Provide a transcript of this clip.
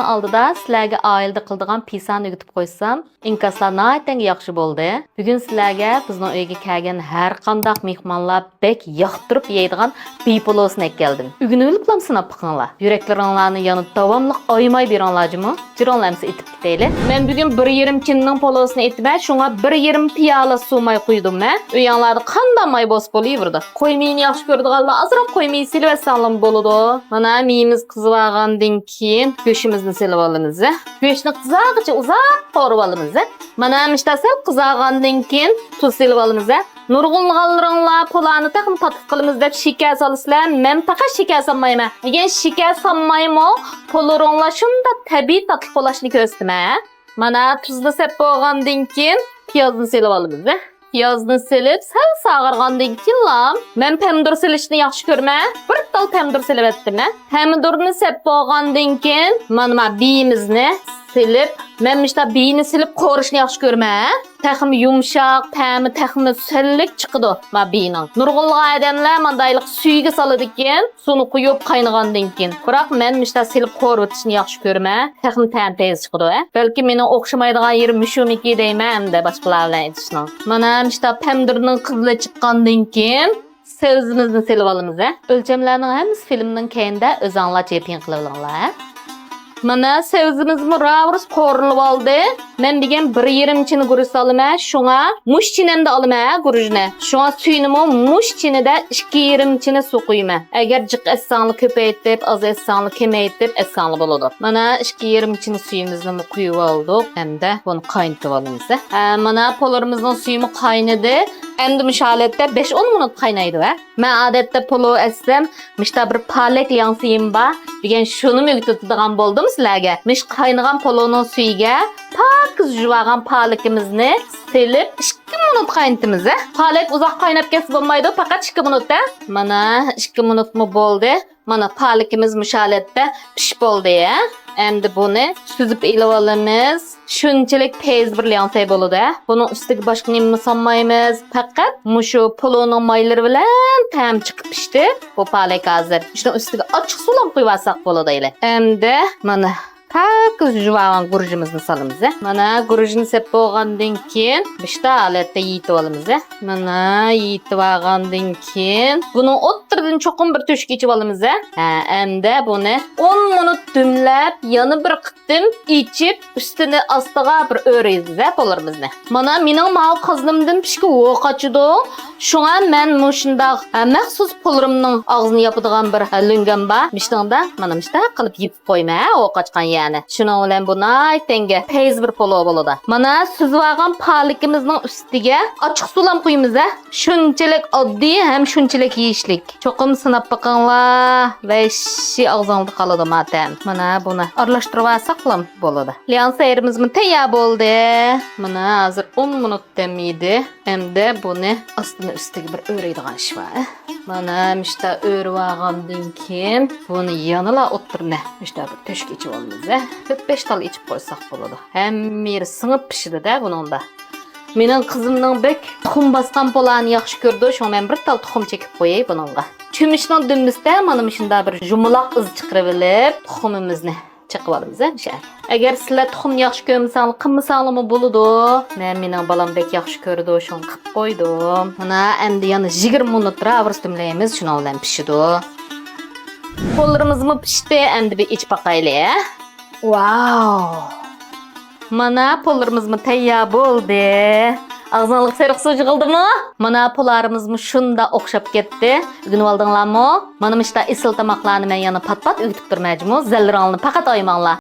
Aldıda sizlarga oilada qildigan pisani o'gitib qo'ysam, inkaslar nihoyatda yaxshi bo'ldi. Bugun sizlarga bizning uyga kelgan har qanday mehmonlar bek yoqtirib yeydigan pipolosni keldim. Bugun o'liblam sinab boqinglar. Yuraklaringlarni yonib davomli oymay beringlarjimi? Jironlarimiz etib ketayli. Men bugun 1,5 kinning polosini etmay, shunga 1,5 piyola suv may quydim. Uyinglarda qanday may bos bo'laverdi. Qo'ymayni yaxshi ko'radiganlar azroq qo'ymay silib etsanlar bo'ladi. Mana miyimiz qizib keyin go'shimizni silib olamiz. Go'shni qizargacha uzoq qovurib olamiz. Mana mishtasal qizargandan keyin tuz silib olamiz. Nurg'unlaringlar polani taqim tatib qilamiz deb shakar solasizlar. Men faqat shakar solmayman. Agar shakar solmaymi, polaringlar shunda tabiiy tatib bo'lishini ko'rsatma. Mana tuzni sep bo'lgandan keyin piyozni silib olamiz. Piyozni silib, sal sağırgandan keyin men pomidor silishni yaxshi ko'raman. Bir tal pomidor silib etdim. Pomidorni sep bo'lgandan keyin mana biyimizni silib, men mishta biyini silib qo'rishni yaxshi ko'raman. Taxmi yumshoq, ta'mi taxmi sillik chiqadi ma biyning. Nurg'unli odamlar mandayliq suyga soladi ekan, suvni quyib qaynagandan keyin. Biroq men mishta silib qo'rib o'tishni yaxshi ko'raman. Taxmi ta'mi tez chiqadi. Balki meni o'xshamaydigan yerim mushumiki deyman hamda boshqalar bilan aytishni. Mana mishta pomidorning qizili chiqqandan keyin sevizimizni silib olamiz. O'lchamlarning hammasi filmning keyinda o'zinglarcha yapin qilib olinglar. Mana sevizimizmi ravurs qo'rilib oldi. Men degan 1,5 chini guruch olaman. Shunga mush chinamda olaman guruchni. Shunga suyini mush chinida 2,5 chini suv quyman. Agar jiq essangli ko'paytib, az essangli kamaytib essangli bo'ladi. Mana 2,5 chini suyimizni quyib oldik. Hamda buni qaynatib olamiz. Mana polarimizning suyimi qaynadi. Endi mushalatda 5-10 minut qaynaydi va men odatda polo essam, mishta bir palak yansıyım ba. Degan shuni o'gitadigan bo'ldim sizlarga. Mish qaynagan poloning suyiga pak juvagan palakimizni silib 2 minut qaynatamiz. Palak uzoq qaynab ketsa bo'lmaydi, faqat 2 minutda. Mana 2 minutmi bo'ldi. Mana palakimiz mushalatda pishib bo'ldi ya. Endi buni suzib ilib olamiz. Shunchalik tez bir yansa bo'ladi. Buning ustiga boshqa nima solmaymiz. Faqat mushu poloning maylari bilan ta'm chiqib pishdi. Bu palak hozir. Shuni ustiga ochiq suv quyib olsak bo'ladi. Endi mana pak juvagan guruchimizni solamiz. Mana guruchni sep bo'lgandan keyin bishta holatda yeyib olamiz. Mana yeyib olgandan keyin buni o'ttirdan cho'qim bir to'shak ichib olamiz. Endi buni 10 minut dumlab, yana bir qitim ichib, ustini ostiga bir o'raymiz polarimizni. Mana mening mal qizimdan pishki o'qachidi. Shunga men mushundaq maxsus polarimning og'zini yopadigan bir lungan bor. Mishtingda mana mishta qilib yeb qo'yma, o'qachgan yani. Şuna bilan bu naytenga tez bir polo bo'ladi. Mana suzvagan palikimizning ustiga ochiq suv ham quyamiz. Shunchalik oddiy ham shunchalik yeyishlik. Cho'qim sinab boqinglar va shi og'zingizda qoladi matam. Mana buni aralashtirib olsak ham bo'ladi. Lianserimizmi tayyor bo'ldi. Mana hozir 10 minut demidi. Endi buni ostini ustiga bir o'raydigan ish bor. Mana mishta o'rib olgandan keyin buni yanala o'ttirna. Mishta bir to'shak ichib olamiz. 4-5 tal içip koysak bo'ladi. Hammasi sınıp pishdi-da buningda. Mening qizimning bek tuxum basgan polani yaxshi ko'rdi. Shu men bir tal tuxum chekib qo'yay buningga. Cho'mishning dummisda mana shunda bir jumaloq iz chiqarib olib, tuxumimizni chiqib olamiz. Agar sizlar tuxumni yaxshi ko'rmasangiz, qilmasangiz bo'ladi. Mening balam bek yaxshi ko'rdi, shuni qilib qo'ydim. Mana endi yana 20 minut ravrs dumlaymiz, shuni bilan pishidi. Pollarimiz pishdi, endi bir ichib boqaylik. Wow! Mana pollarimiz tayyor bo'ldi. Ağzınızlık sarıq suv yığıldımı? Mana polarımız şunda o'xshab ketdi. Ügünüp aldыңlarmı? Mana mishta isil tamaqlarni men yana pat-pat o'gitib turmajmi? Zallarongni faqat oymanglar.